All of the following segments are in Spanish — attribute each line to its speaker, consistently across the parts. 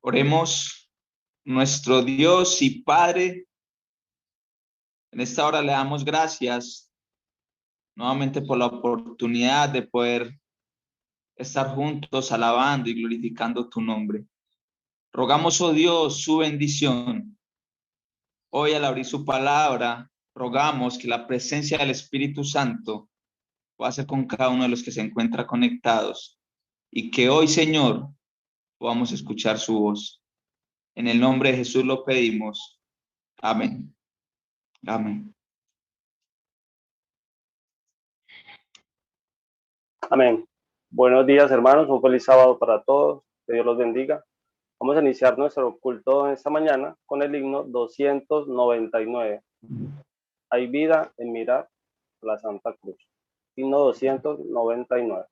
Speaker 1: Oremos, nuestro Dios y Padre. En esta hora le damos gracias nuevamente por la oportunidad de poder estar juntos alabando y glorificando tu nombre. Rogamos, oh Dios, su bendición. Hoy al abrir su palabra, rogamos que la presencia del Espíritu Santo pueda ser con cada uno de los que se encuentran conectados y que hoy, Señor, podamos escuchar su voz. En el nombre de Jesús lo pedimos. Amén. Amén.
Speaker 2: Amén. Buenos días, hermanos. Un feliz sábado para todos. Que Dios los bendiga. Vamos a iniciar nuestro culto esta mañana con el himno 299. Hay vida en mirar la Santa Cruz. Himno 299.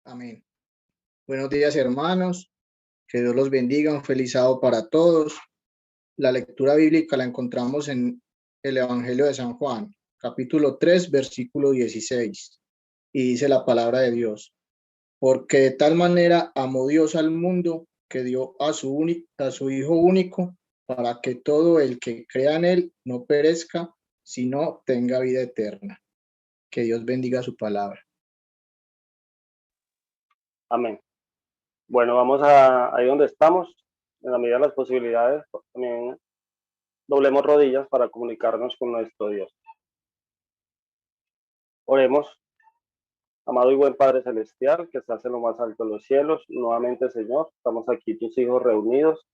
Speaker 3: Amén. Buenos días, hermanos. Que Dios los bendiga. Un feliz sábado para todos. La lectura bíblica la encontramos en el Evangelio de San Juan, capítulo 3, versículo 16. Y dice la palabra de Dios: porque de tal manera amó Dios al mundo que dio a su Hijo único, para que todo el que crea en él no perezca, sino tenga vida eterna. Que Dios bendiga su palabra.
Speaker 2: Amén. Bueno, vamos a ahí donde estamos, en la medida de las posibilidades, también doblemos rodillas para comunicarnos con nuestro Dios. Oremos. Amado y buen Padre Celestial, que estás en lo más alto de los cielos, nuevamente, Señor, estamos aquí tus hijos reunidos,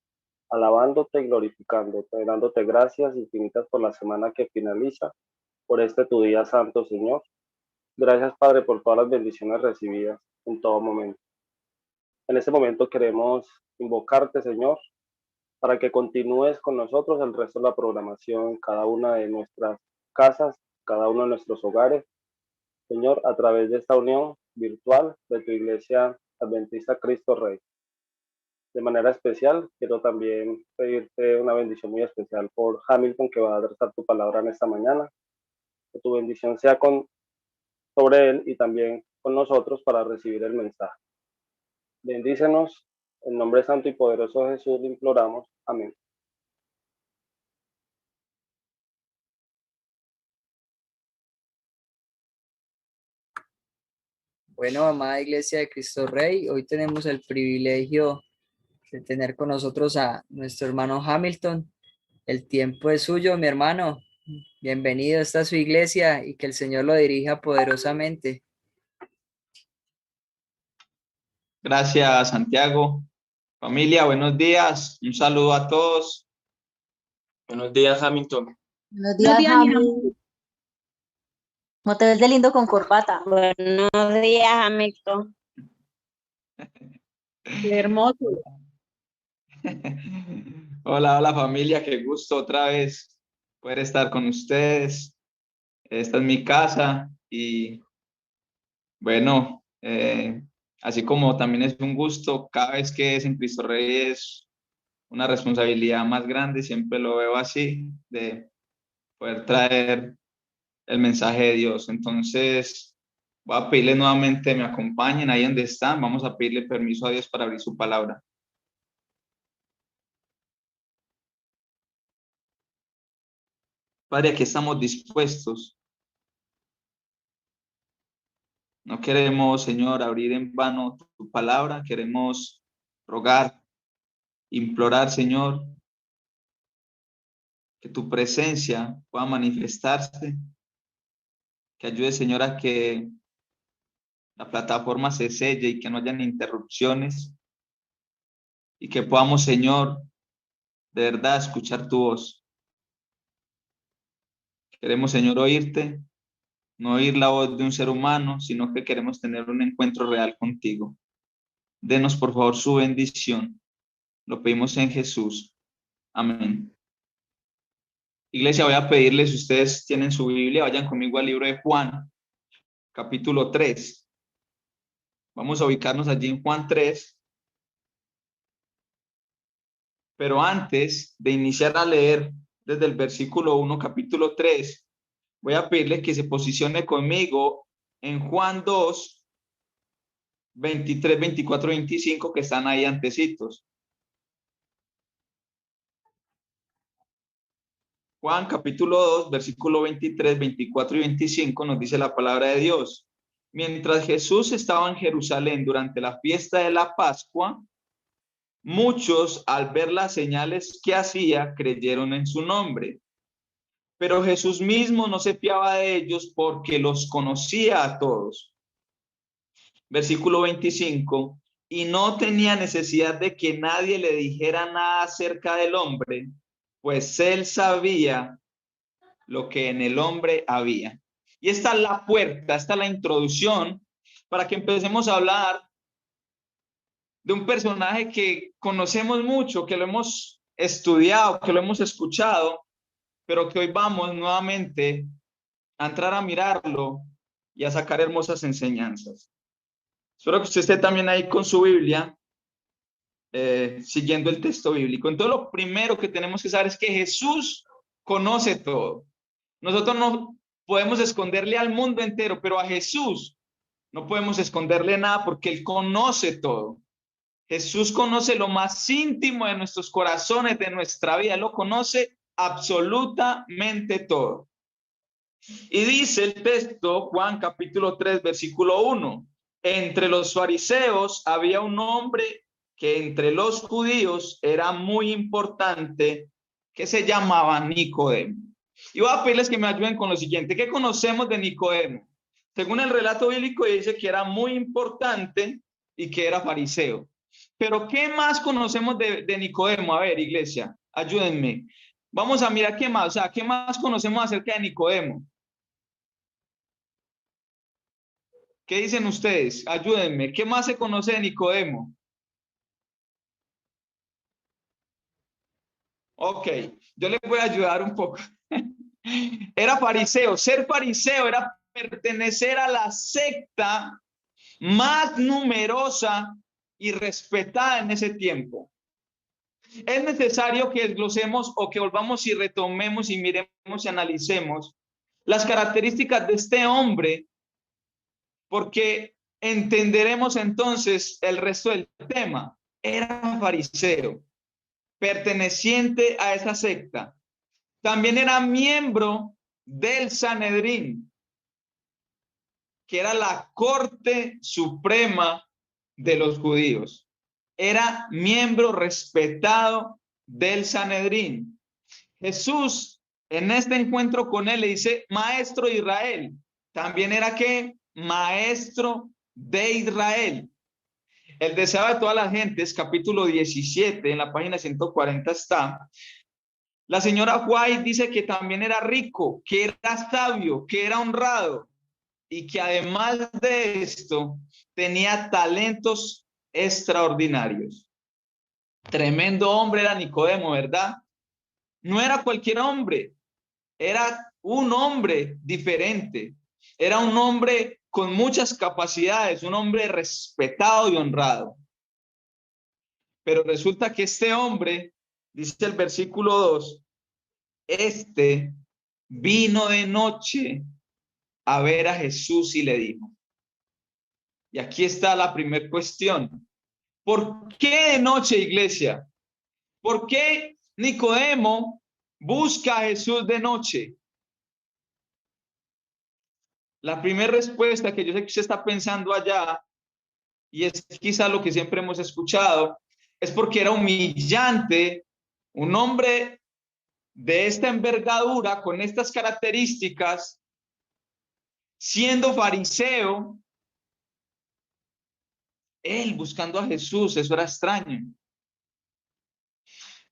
Speaker 2: alabándote y glorificándote, dándote gracias infinitas por la semana que finaliza, por este tu día santo, Señor. Gracias, Padre, por todas las bendiciones recibidas en todo momento. En este momento queremos invocarte, Señor, para que continúes con nosotros el resto de la programación en cada una de nuestras casas, cada uno de nuestros hogares. Señor, a través de esta unión virtual de tu Iglesia Adventista Cristo Rey. De manera especial, quiero también pedirte una bendición muy especial por Hamilton, que va a adresar tu palabra en esta mañana. Que tu bendición sea sobre él y también con nosotros para recibir el mensaje. Bendícenos, en nombre santo y poderoso de Jesús le imploramos. Amén.
Speaker 4: Bueno, amada Iglesia de Cristo Rey, hoy tenemos el privilegio de tener con nosotros a nuestro hermano Hamilton. El tiempo es suyo, mi hermano. Bienvenido, esta es su iglesia y que el Señor lo dirija poderosamente.
Speaker 1: Gracias, Santiago. Familia, buenos días. Un saludo a todos.
Speaker 5: Buenos días, Hamilton.
Speaker 6: Buenos días, Hamilton. ¿Cómo te ves de lindo con corbata?
Speaker 7: Buenos días, Hamilton.
Speaker 6: Qué hermoso.
Speaker 1: Hola, hola familia, qué gusto otra vez poder estar con ustedes. Esta es mi casa y bueno, así como también es un gusto, cada vez que es en Cristo Rey es una responsabilidad más grande, siempre lo veo así, de poder traer el mensaje de Dios. Entonces, voy a pedirle nuevamente me acompañen ahí donde están, vamos a pedirle permiso a Dios para abrir su palabra. Padre, aquí estamos dispuestos. No queremos, Señor, abrir en vano tu palabra, queremos rogar, implorar, Señor, que tu presencia pueda manifestarse, que ayude, Señor, a que la plataforma se selle y que no hayan interrupciones y que podamos, Señor, de verdad escuchar tu voz. Queremos, Señor, oírte, no oír la voz de un ser humano, sino que queremos tener un encuentro real contigo. Denos, por favor, su bendición. Lo pedimos en Jesús. Amén. Iglesia, voy a pedirles, si ustedes tienen su Biblia, vayan conmigo al libro de Juan, capítulo 3. Vamos a ubicarnos allí en Juan 3. Pero antes de iniciar a leer desde el versículo 1, capítulo 3, voy a pedirle que se posicione conmigo en Juan 2, 23, 24, 25, que están ahí antecitos. Juan capítulo 2, versículo 23, 24 y 25 nos dice la palabra de Dios. Mientras Jesús estaba en Jerusalén durante la fiesta de la Pascua, muchos al ver las señales que hacía creyeron en su nombre. Pero Jesús mismo no se fiaba de ellos porque los conocía a todos. Versículo 25. Y no tenía necesidad de que nadie le dijera nada acerca del hombre, pues él sabía lo que en el hombre había. Y esta es la puerta, esta es la introducción para que empecemos a hablar de un personaje que conocemos mucho, que lo hemos estudiado, que lo hemos escuchado, pero que hoy vamos nuevamente a entrar a mirarlo y a sacar hermosas enseñanzas. Espero que usted esté también ahí con su Biblia, siguiendo el texto bíblico. Entonces, lo primero que tenemos que saber es que Jesús conoce todo. Nosotros no podemos esconderle al mundo entero, pero a Jesús no podemos esconderle nada porque Él conoce todo. Jesús conoce lo más íntimo de nuestros corazones, de nuestra vida. Él lo conoce absolutamente todo. Y dice el texto, Juan capítulo 3, versículo 1. Entre los fariseos había un hombre que entre los judíos era muy importante, que se llamaba Nicodemo. Y voy a pedirles que me ayuden con lo siguiente. ¿Qué conocemos de Nicodemo? Según el relato bíblico dice que era muy importante y que era fariseo. Pero ¿qué más conocemos de Nicodemo? A ver, iglesia, ayúdenme. Vamos a mirar qué más, o sea, ¿qué más conocemos acerca de Nicodemo? ¿Qué dicen ustedes? Ayúdenme. ¿Qué más se conoce de Nicodemo? Ok, yo les voy a ayudar un poco. Era fariseo. Ser fariseo era pertenecer a la secta más numerosa y respetada en ese tiempo. Es necesario que desglosemos o que volvamos y retomemos y miremos y analicemos las características de este hombre, porque entenderemos entonces el resto del tema. Era fariseo, perteneciente a esa secta. También era miembro del Sanedrín, que era la corte suprema de los judíos. Era miembro respetado del Sanedrín. Jesús, en este encuentro con él, le dice maestro de Israel. También era ¿qué? Maestro de Israel. El deseo de todas las gentes, capítulo 17, en la página 140 está. La señora White dice que también era rico, que era sabio, que era honrado y que además de esto tenía talentos extraordinarios. Tremendo hombre era Nicodemo, ¿verdad? No era cualquier hombre, era un hombre diferente, era un hombre con muchas capacidades, un hombre respetado y honrado. Pero resulta que este hombre, dice el versículo 2, este vino de noche a ver a Jesús y le dijo. Y aquí está la primera cuestión. ¿Por qué de noche, iglesia? ¿Por qué Nicodemo busca a Jesús de noche? La primera respuesta, que yo sé que usted está pensando allá, y es quizá lo que siempre hemos escuchado, es porque era humillante un hombre de esta envergadura, con estas características, siendo fariseo, él buscando a Jesús. Eso era extraño.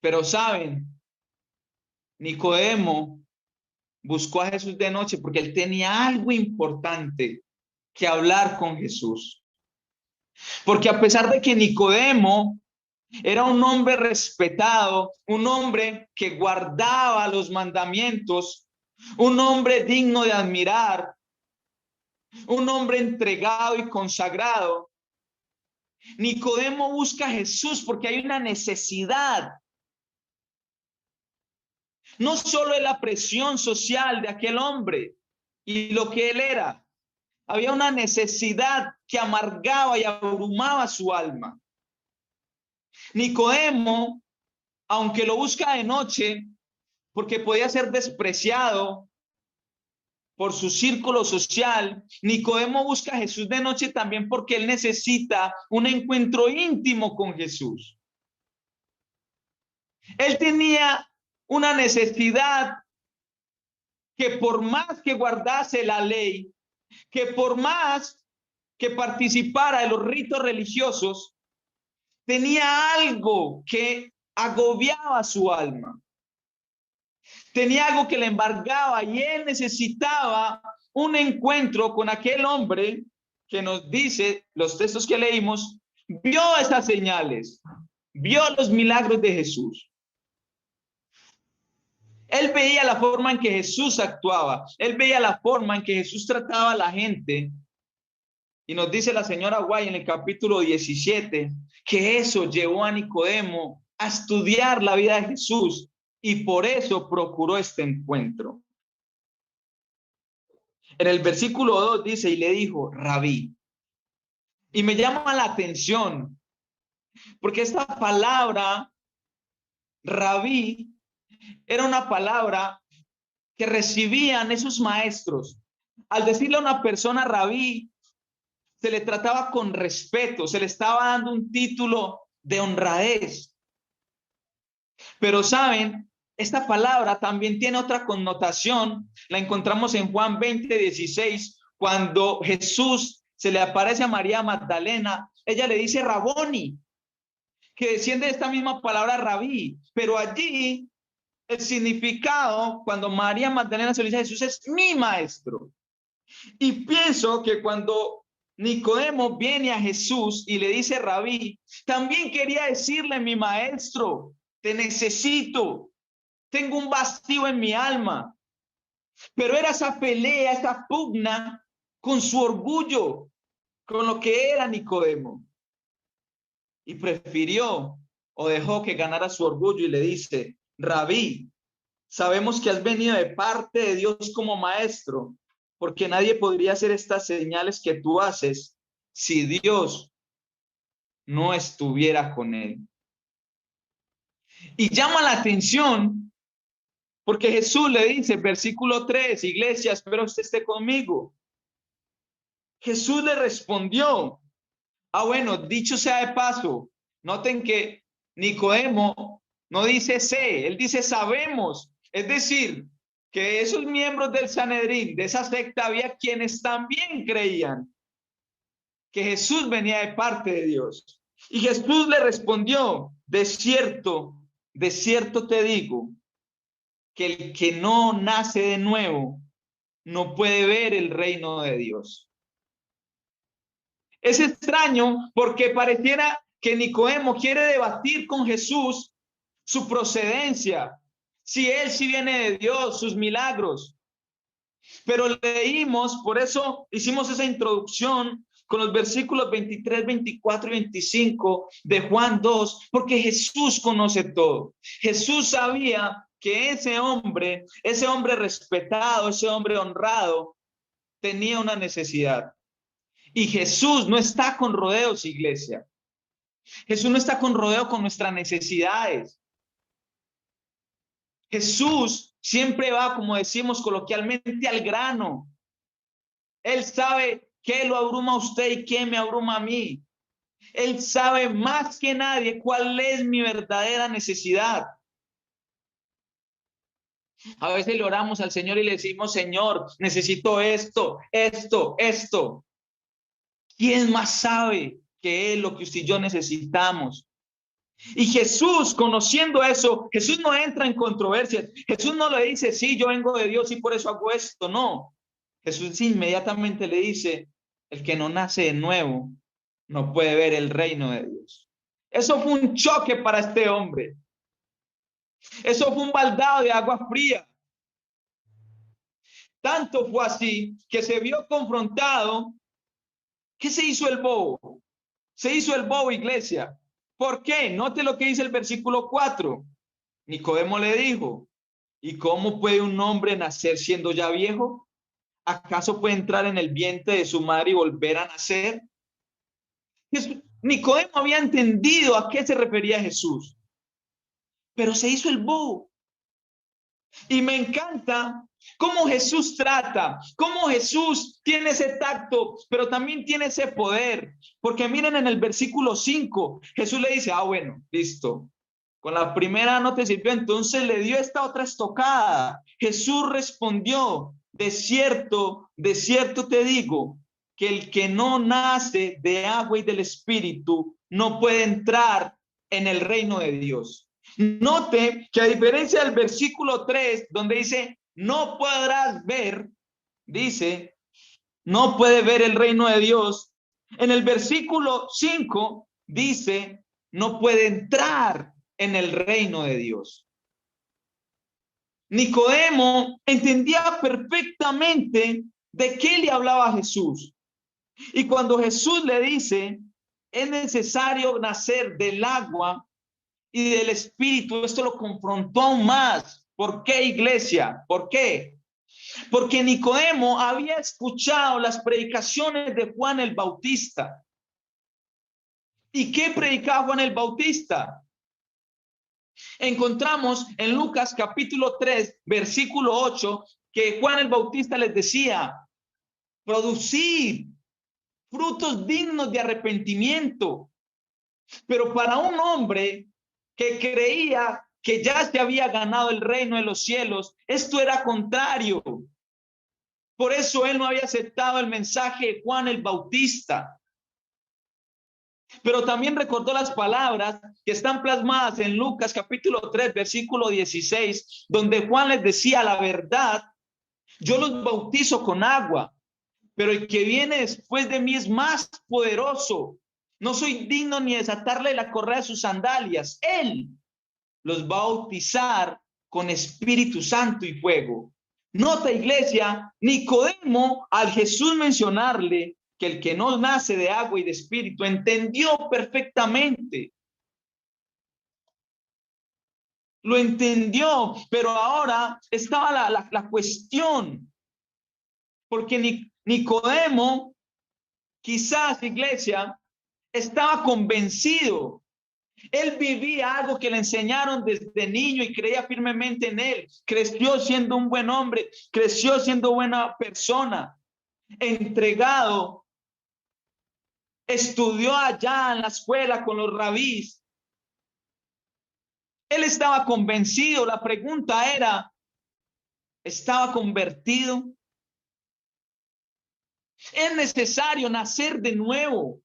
Speaker 1: Pero saben, Nicodemo buscó a Jesús de noche porque él tenía algo importante que hablar con Jesús. Porque a pesar de que Nicodemo era un hombre respetado, un hombre que guardaba los mandamientos, un hombre digno de admirar, un hombre entregado y consagrado, Nicodemo busca a Jesús porque hay una necesidad. No solo es la presión social de aquel hombre y lo que él era. Había una necesidad que amargaba y abrumaba su alma. Nicodemo, aunque lo busca de noche, porque podía ser despreciado por su círculo social, Nicodemo busca a Jesús de noche también porque él necesita un encuentro íntimo con Jesús. Él tenía una necesidad que por más que guardase la ley, que por más que participara de los ritos religiosos, tenía algo que agobiaba su alma. Tenía algo que le embargaba y él necesitaba un encuentro con aquel hombre que nos dice, los textos que leímos, vio esas señales, vio los milagros de Jesús. Él veía la forma en que Jesús actuaba, él veía la forma en que Jesús trataba a la gente. Y nos dice la señora Guay en el capítulo 17 que eso llevó a Nicodemo a estudiar la vida de Jesús y por eso procuró este encuentro. En el versículo 2 dice, y le dijo, Rabí. Y me llama la atención porque esta palabra, Rabí, era una palabra que recibían esos maestros. Al decirle a una persona Rabí, se le trataba con respeto, se le estaba dando un título de honradez. Pero saben, esta palabra también tiene otra connotación. La encontramos en Juan 20:16, cuando Jesús se le aparece a María Magdalena. Ella le dice Raboni, que desciende de esta misma palabra rabí, pero allí el significado, cuando María Magdalena se lo dice a Jesús, es mi maestro. Y pienso que cuando Nicodemo viene a Jesús y le dice Rabí, también quería decirle, mi maestro, te necesito, tengo un vacío en mi alma, Pero era esa pelea, esa pugna con su orgullo, con lo que era Nicodemo. Y prefirió o dejó que ganara su orgullo y le dice: Rabí, sabemos que has venido de parte de Dios como maestro, porque nadie podría hacer estas señales que tú haces si Dios no estuviera con él. Y llama la atención porque Jesús le dice, versículo 3, iglesia, espero usted esté conmigo. Jesús le respondió, bueno, dicho sea de paso, noten que Nicodemo no dice sé, él dice sabemos. Es decir, que esos miembros del Sanedrín, de esa secta, había quienes también creían que Jesús venía de parte de Dios. Y Jesús le respondió, de cierto te digo, que el que no nace de nuevo no puede ver el reino de Dios. Es extraño porque pareciera que Nicodemo quiere debatir con Jesús su procedencia, si él sí viene de Dios, sus milagros. Pero leímos, por eso hicimos esa introducción con los versículos 23, 24 y 25 de Juan 2, porque Jesús conoce todo. Jesús sabía que ese hombre respetado, ese hombre honrado, tenía una necesidad. Y Jesús no está con rodeos, iglesia. Jesús no está con rodeo con nuestras necesidades. Jesús siempre va, como decimos coloquialmente, al grano. Él sabe qué lo abruma a usted y qué me abruma a mí. Él sabe más que nadie cuál es mi verdadera necesidad. A veces le oramos al Señor y le decimos, Señor, necesito esto. ¿Quién más sabe que es lo que usted y yo necesitamos? Y Jesús, conociendo eso, Jesús no entra en controversias. Jesús no le dice, sí, yo vengo de Dios y por eso hago esto. No. Jesús inmediatamente le dice, el que no nace de nuevo no puede ver el reino de Dios. Eso fue un choque para este hombre. Eso fue un baldado de agua fría. Tanto fue así que se vio confrontado. ¿Qué se hizo el bobo? Se hizo el bobo, iglesia. ¿Por qué? Note lo que dice el versículo 4. Nicodemo le dijo, ¿y cómo puede un hombre nacer siendo ya viejo? ¿Acaso puede entrar en el vientre de su madre y volver a nacer? Nicodemo había entendido a qué se refería Jesús, pero se hizo el bobo. Y me encanta cómo Jesús trata, cómo Jesús tiene ese tacto, pero también tiene ese poder. Porque miren en el versículo 5, Jesús le dice, bueno, listo. Con la primera no te sirvió, entonces le dio esta otra estocada. Jesús respondió, de cierto te digo, que el que no nace de agua y del Espíritu no puede entrar en el reino de Dios. Note que a diferencia del versículo 3, donde dice, no podrás ver, dice, no puede ver el reino de Dios. En el versículo 5 dice, no puede entrar en el reino de Dios. Nicodemo entendía perfectamente de qué le hablaba Jesús. Y cuando Jesús le dice, es necesario nacer del agua y del Espíritu, esto lo confrontó aún más. ¿Por qué, iglesia? ¿Por qué? Porque Nicodemo había escuchado las predicaciones de Juan el Bautista. ¿Y qué predicaba Juan el Bautista? Encontramos en Lucas capítulo 3, versículo 8, que Juan el Bautista les decía, producir frutos dignos de arrepentimiento. Pero para un hombre que creía que ya se había ganado el reino de los cielos, esto era contrario. Por eso él no había aceptado el mensaje de Juan el Bautista. Pero también recordó las palabras que están plasmadas en Lucas capítulo 3, versículo 16, donde Juan les decía la verdad, yo los bautizo con agua, pero el que viene después de mí es más poderoso. No soy digno ni desatarle la correa de sus sandalias. Él los va a bautizar con Espíritu Santo y fuego. Nota, iglesia, Nicodemo, al Jesús mencionarle que el que no nace de agua y de espíritu, entendió perfectamente. Lo entendió, pero ahora estaba la cuestión, porque Nicodemo, quizás, iglesia, estaba convencido. Él vivía algo que le enseñaron desde niño y creía firmemente en él. Creció siendo un buen hombre, creció siendo buena persona, entregado. Estudió allá en la escuela con los rabís. Él estaba convencido. La pregunta era, ¿estaba convertido? Es necesario nacer de nuevo.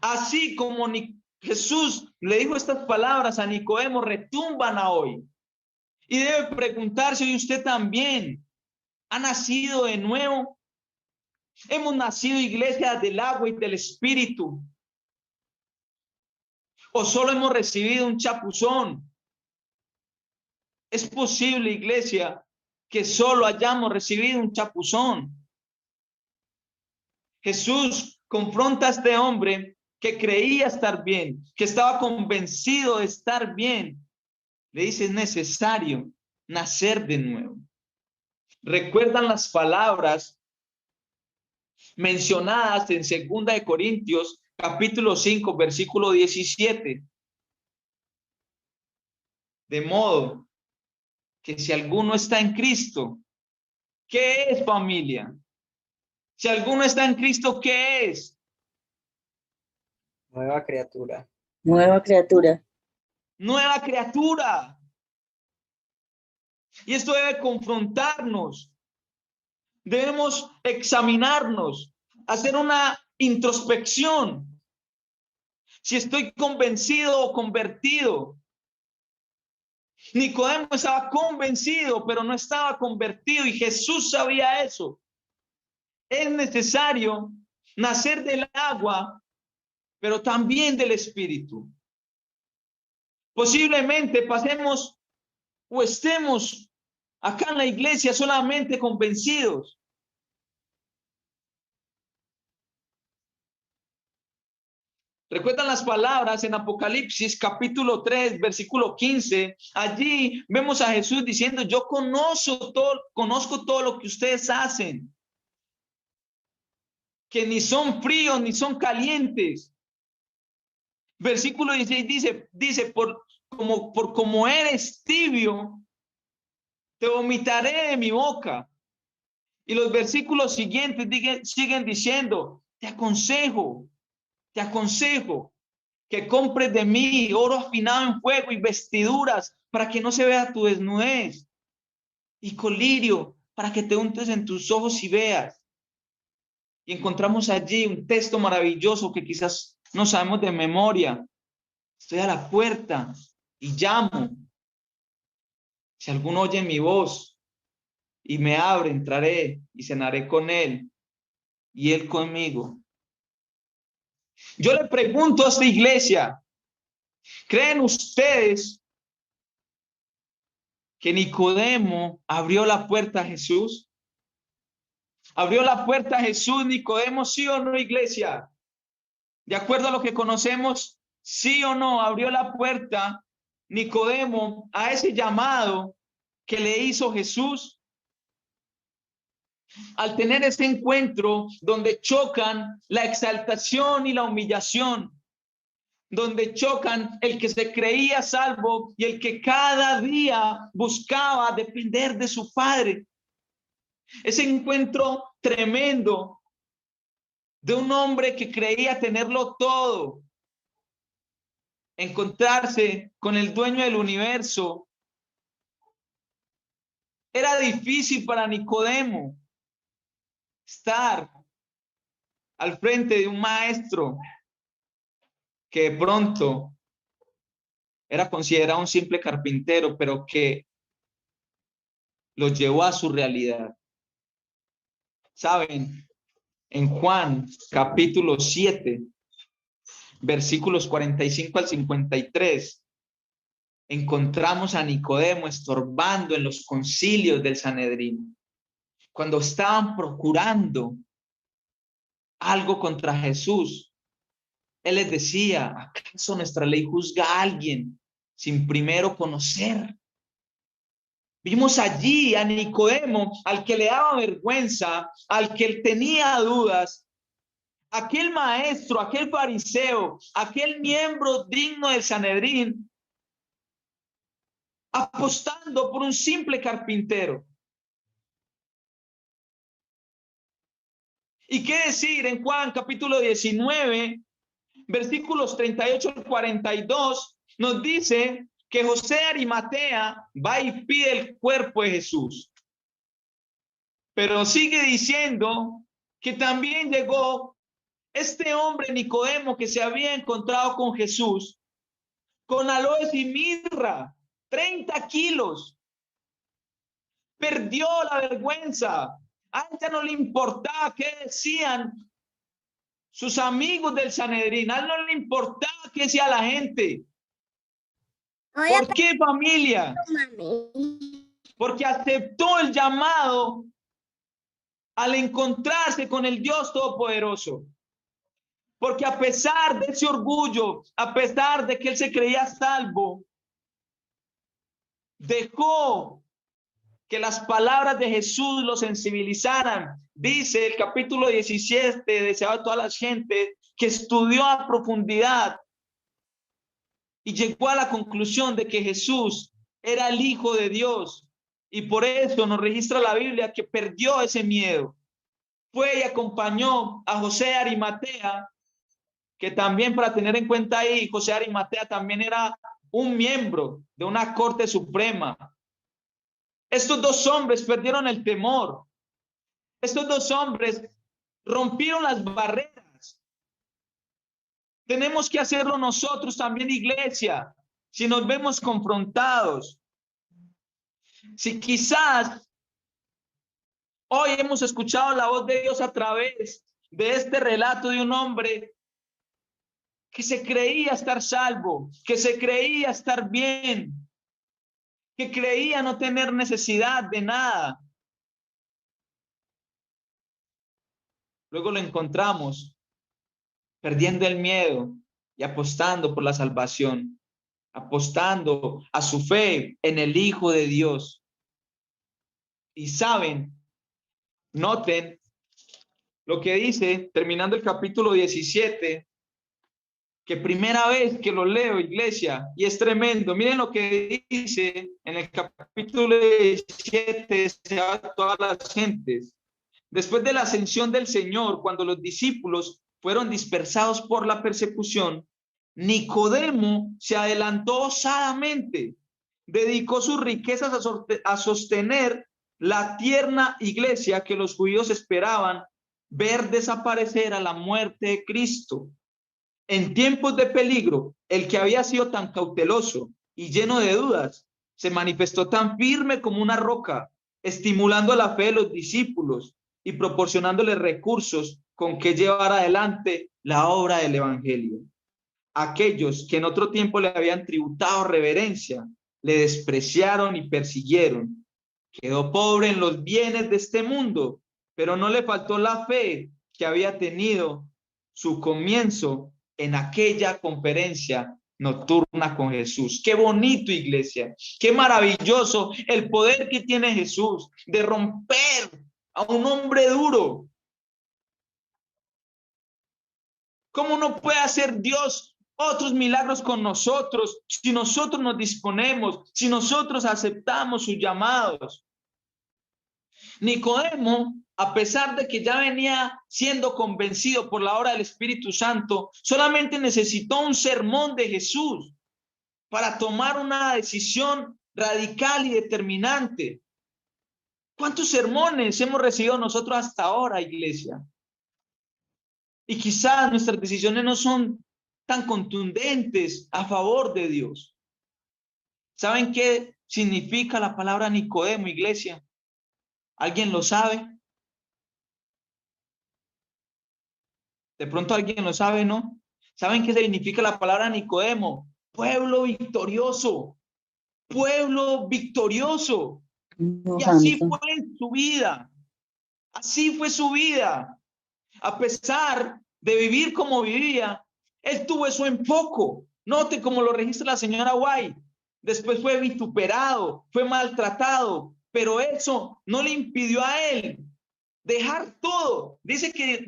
Speaker 1: Así como Jesús le dijo estas palabras a Nicodemo, retumban a hoy. Y debe preguntarse hoy usted también, ¿ha nacido de nuevo? ¿Hemos nacido, iglesia, del agua y del espíritu? ¿O solo hemos recibido un chapuzón? Es posible, iglesia, que solo hayamos recibido un chapuzón. Jesús confronta a este hombre que creía estar bien, que estaba convencido de estar bien. Le dice, es necesario nacer de nuevo. ¿Recuerdan las palabras mencionadas en 2 Corintios, capítulo 5, versículo 17? De modo que si alguno está en Cristo, ¿qué es, familia? Si alguno está en Cristo, ¿qué es?
Speaker 4: Nueva criatura.
Speaker 6: Nueva criatura.
Speaker 1: Nueva criatura. Y esto debe confrontarnos. Debemos examinarnos, hacer una introspección. Si estoy convencido o convertido. Nicodemo estaba convencido, pero no estaba convertido, y Jesús sabía eso. Es necesario nacer del agua, pero también del espíritu. Posiblemente pasemos o estemos acá en la iglesia solamente convencidos. ¿Recuerdan las palabras en Apocalipsis capítulo 3, versículo 15? Allí vemos a Jesús diciendo, yo conozco todo lo que ustedes hacen, que ni son fríos ni son calientes. Versículo 16 dice por como eres tibio, te vomitaré de mi boca. Y los versículos siguientes siguen diciendo, te aconsejo que compres de mí oro afinado en fuego y vestiduras para que no se vea tu desnudez, y colirio para que te untes en tus ojos y veas. Y encontramos allí un texto maravilloso que quizás no sabemos de memoria. Estoy a la puerta y llamo. Si alguno oye mi voz y me abre, entraré y cenaré con él y él conmigo. Yo le pregunto a esta iglesia, ¿creen ustedes que Nicodemo abrió la puerta a Jesús? ¿Abrió la puerta a Jesús Nicodemo, sí o no, iglesia? De acuerdo a lo que conocemos, sí o no, abrió la puerta Nicodemo a ese llamado que le hizo Jesús. Al tener ese encuentro donde chocan la exaltación y la humillación, donde chocan el que se creía salvo y el que cada día buscaba depender de su Padre. Ese encuentro tremendo de un hombre que creía tenerlo todo, encontrarse con el dueño del universo. Era difícil para Nicodemo estar al frente de un maestro que de pronto era considerado un simple carpintero, pero que lo llevó a su realidad. ¿Saben? En Juan capítulo 7, versículos 45 al 53, encontramos a Nicodemo estorbando en los concilios del Sanedrín, cuando estaban procurando algo contra Jesús. Él les decía, ¿acaso nuestra ley juzga a alguien sin primero conocer? Vimos allí a Nicodemo, al que le daba vergüenza, al que él tenía dudas, aquel maestro, aquel fariseo, aquel miembro digno del Sanedrín, apostando por un simple carpintero. ¿Y qué decir en Juan capítulo 19, versículos 38 al 42, nos dice que José de Arimatea va y pide el cuerpo de Jesús? Pero sigue diciendo que también llegó este hombre Nicodemo que se había encontrado con Jesús con aloes y mirra, 30 kilos. Perdió la vergüenza. A ella no le importaba qué decían sus amigos del Sanedrín. A él no le importaba qué decía la gente. ¿Por qué, familia? Porque aceptó el llamado al encontrarse con el Dios Todopoderoso. Porque a pesar de ese orgullo, a pesar de que él se creía salvo, dejó que las palabras de Jesús lo sensibilizaran. Dice el capítulo 17, deseaba a toda la gente, que estudió a profundidad y llegó a la conclusión de que Jesús era el Hijo de Dios. Y por eso nos registra la Biblia que perdió ese miedo. Fue y acompañó a José de Arimatea, que también, para tener en cuenta ahí, José de Arimatea también era un miembro de una corte suprema. Estos dos hombres perdieron el temor. Estos dos hombres rompieron las barreras. Tenemos que hacerlo nosotros también, iglesia, si nos vemos confrontados. Si quizás hoy hemos escuchado la voz de Dios a través de este relato de un hombre que se creía estar salvo, que se creía estar bien, que creía no tener necesidad de nada. Luego lo encontramos perdiendo el miedo y apostando por la salvación, apostando a su fe en el Hijo de Dios. Y saben, noten lo que dice, terminando el capítulo 17, que primera vez que lo leo, iglesia, y es tremendo. Miren lo que dice en el capítulo 17, a todas las gentes. Después de la ascensión del Señor, cuando los discípulos fueron dispersados por la persecución, Nicodemo se adelantó osadamente, dedicó sus riquezas a sostener la tierna iglesia que los judíos esperaban ver desaparecer a la muerte de Cristo. En tiempos de peligro, el que había sido tan cauteloso y lleno de dudas, se manifestó tan firme como una roca, estimulando la fe de los discípulos y proporcionándoles recursos con que llevar adelante la obra del evangelio. Aquellos que en otro tiempo le habían tributado reverencia, le despreciaron y persiguieron. Quedó pobre en los bienes de este mundo, pero no le faltó la fe que había tenido su comienzo en aquella conferencia nocturna con Jesús. Qué bonito, iglesia, qué maravilloso el poder que tiene Jesús de romper a un hombre duro. ¿Cómo no puede hacer Dios otros milagros con nosotros si nosotros nos disponemos, si nosotros aceptamos sus llamados? Nicodemo, a pesar de que ya venía siendo convencido por la obra del Espíritu Santo, solamente necesitó un sermón de Jesús para tomar una decisión radical y determinante. ¿Cuántos sermones hemos recibido nosotros hasta ahora, iglesia? Y quizás nuestras decisiones no son tan contundentes a favor de Dios. ¿Saben qué significa la palabra Nicodemo, iglesia? ¿Alguien lo sabe? De pronto alguien lo sabe, ¿no? ¿Saben qué significa la palabra Nicodemo? Pueblo victorioso. pueblo victorioso.
Speaker 6: No,
Speaker 1: Y así
Speaker 6: Hamilton.
Speaker 1: fue su vida. Así fue su vida. A pesar de vivir como vivía, él tuvo eso en poco. Note cómo lo registra la señora White. Después fue vituperado, fue maltratado, pero eso no le impidió a él dejar todo. Dice que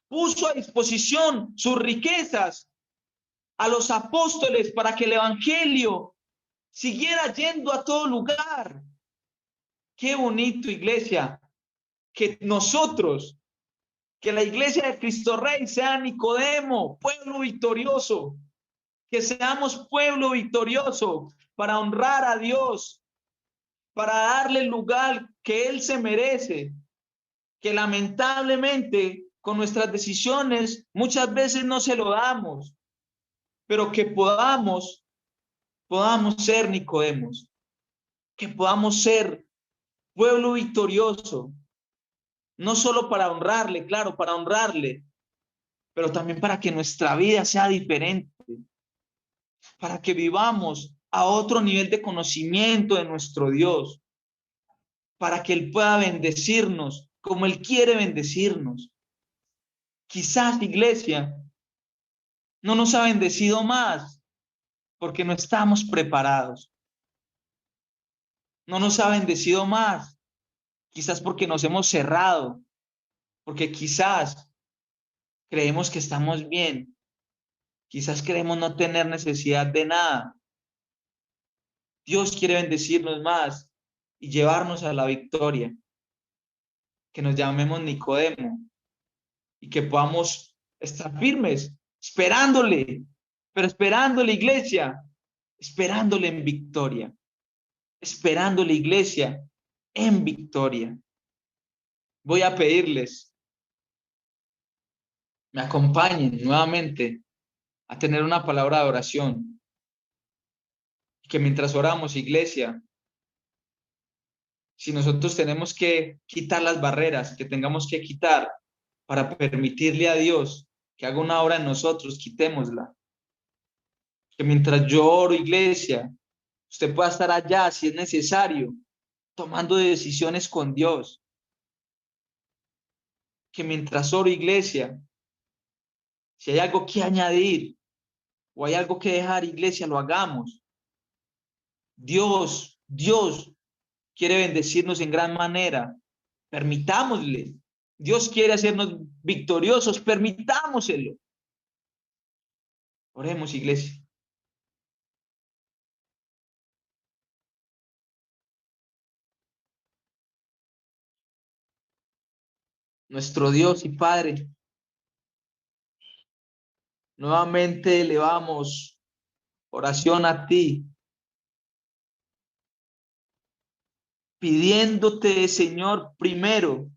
Speaker 1: puso a disposición sus riquezas a los apóstoles para que el evangelio siguiera yendo a todo lugar. Qué bonito, iglesia, que nosotros, que la iglesia de Cristo Rey sea Nicodemo, pueblo victorioso, que seamos pueblo victorioso para honrar a Dios, para darle el lugar que Él se merece, que lamentablemente con nuestras decisiones muchas veces no se lo damos, pero que podamos ser Nicodemos, que podamos ser pueblo victorioso, no solo para honrarle, claro, para honrarle, pero también para que nuestra vida sea diferente, para que vivamos a otro nivel de conocimiento de nuestro Dios, para que Él pueda bendecirnos como Él quiere bendecirnos. Quizás, iglesia, no nos ha bendecido más porque no estamos preparados. No nos ha bendecido más, quizás porque nos hemos cerrado, porque quizás creemos que estamos bien, quizás creemos no tener necesidad de nada. Dios quiere bendecirnos más y llevarnos a la victoria, que nos llamemos Nicodemo y que podamos estar firmes, esperándole, pero esperándole, iglesia, esperándole en victoria, esperándole, iglesia, en victoria. Voy a pedirles, me acompañen nuevamente a tener una palabra de oración. Que mientras oramos, iglesia, si nosotros tenemos que quitar las barreras que tengamos que quitar para permitirle a Dios que haga una obra en nosotros, quitémosla. Que mientras yo oro, iglesia, usted pueda estar allá si es necesario, tomando decisiones con Dios. Que mientras oro, iglesia, si hay algo que añadir o hay algo que dejar, iglesia, lo hagamos. Dios quiere bendecirnos en gran manera. Permitámosle. Dios quiere hacernos victoriosos. Permitámoselo. Oremos, iglesia. Nuestro Dios y Padre, nuevamente elevamos oración a ti, pidiéndote, Señor, primero,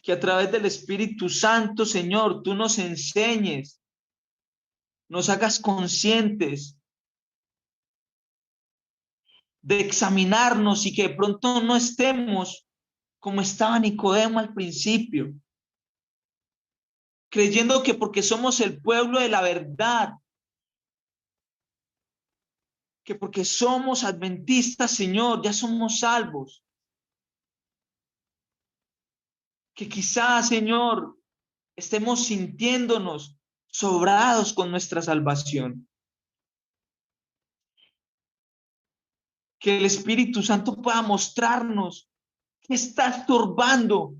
Speaker 1: que a través del Espíritu Santo, Señor, tú nos enseñes, nos hagas conscientes de examinarnos y que de pronto no estemos como estaba Nicodemo al principio, creyendo que porque somos el pueblo de la verdad, que porque somos adventistas, Señor, ya somos salvos. Que quizás, Señor, estemos sintiéndonos sobrados con nuestra salvación. Que el Espíritu Santo pueda mostrarnos qué está estorbando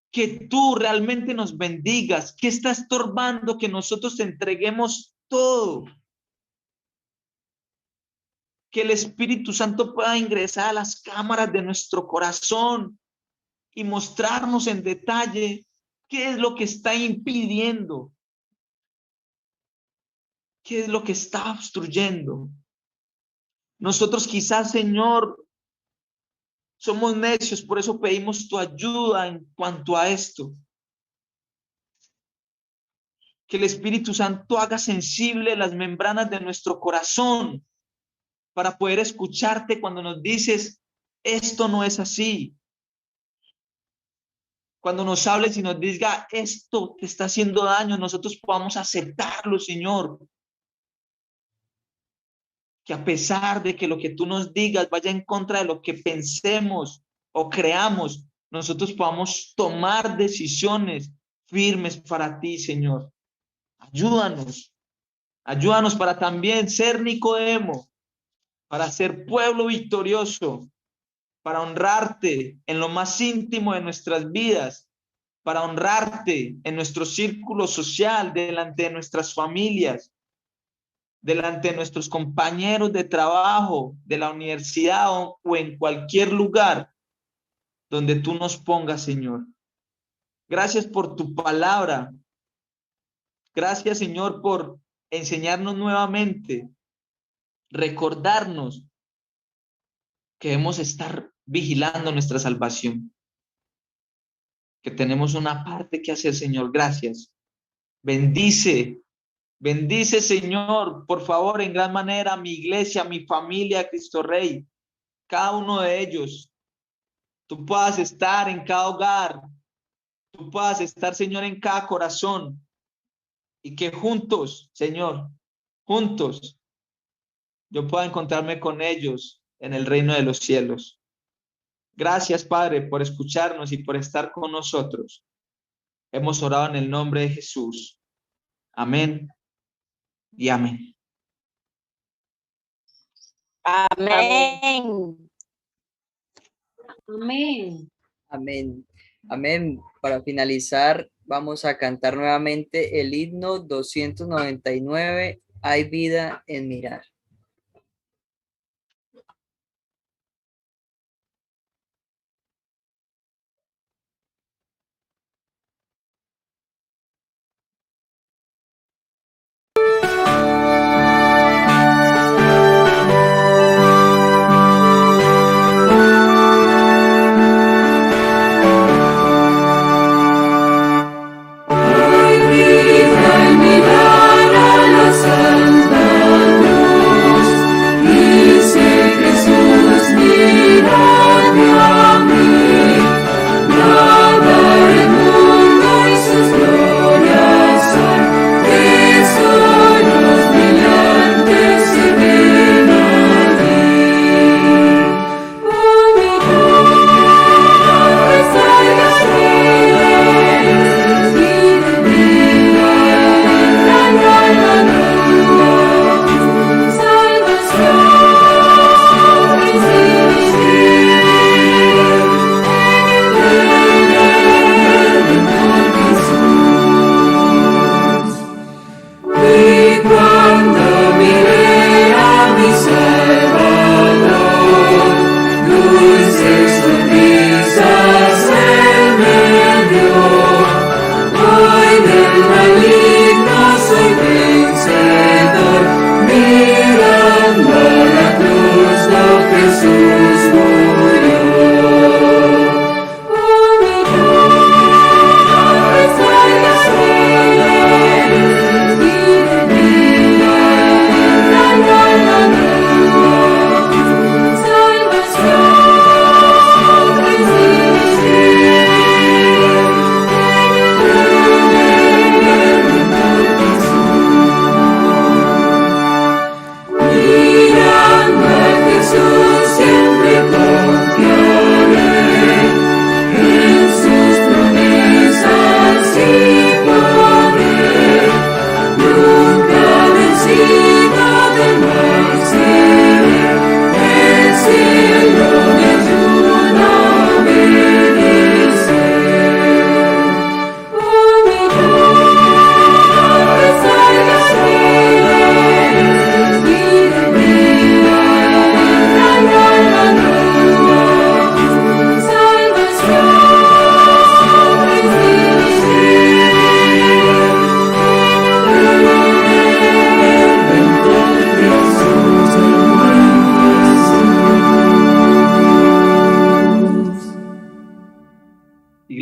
Speaker 1: que tú realmente nos bendigas, qué está estorbando que nosotros te entreguemos todo. Que el Espíritu Santo pueda ingresar a las cámaras de nuestro corazón y mostrarnos en detalle qué es lo que está impidiendo, qué es lo que está obstruyendo. Nosotros quizás, Señor, somos necios, por eso pedimos tu ayuda en cuanto a esto. Que el Espíritu Santo haga sensible las membranas de nuestro corazón para poder escucharte cuando nos dices, esto no es así. Cuando nos hables y nos diga, esto te está haciendo daño, nosotros podamos aceptarlo, Señor. que a pesar de que lo que tú nos digas vaya en contra de lo que pensemos o creamos, nosotros podamos tomar decisiones firmes para ti, Señor. Ayúdanos, ayúdanos para también ser Nicodemo, para ser pueblo victorioso, para honrarte en lo más íntimo de nuestras vidas, para honrarte en nuestro círculo social, delante de nuestras familias, delante de nuestros compañeros de trabajo, de la universidad o en cualquier lugar donde tú nos pongas, Señor. Gracias por tu palabra. Gracias, Señor, por enseñarnos nuevamente, recordarnos que debemos estar vigilando nuestra salvación, que tenemos una parte que hacer, Señor. Gracias. Bendice, bendice, Señor, por favor, en gran manera a mi iglesia, a mi familia, Cristo Rey, cada uno de ellos. Tú puedas estar en cada hogar, tú puedas estar, Señor, en cada corazón, y que juntos, Señor, juntos, yo pueda encontrarme con ellos en el reino de los cielos. Gracias, Padre, por escucharnos y por estar con nosotros. Hemos orado en el nombre de Jesús. Amén y amén.
Speaker 7: Amén.
Speaker 6: Amén.
Speaker 4: Amén. Amén. Para finalizar, vamos a cantar nuevamente el himno 299, Hay vida en mirar.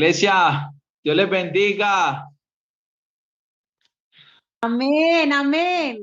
Speaker 1: Iglesia, Dios les bendiga.
Speaker 6: Amén, amén.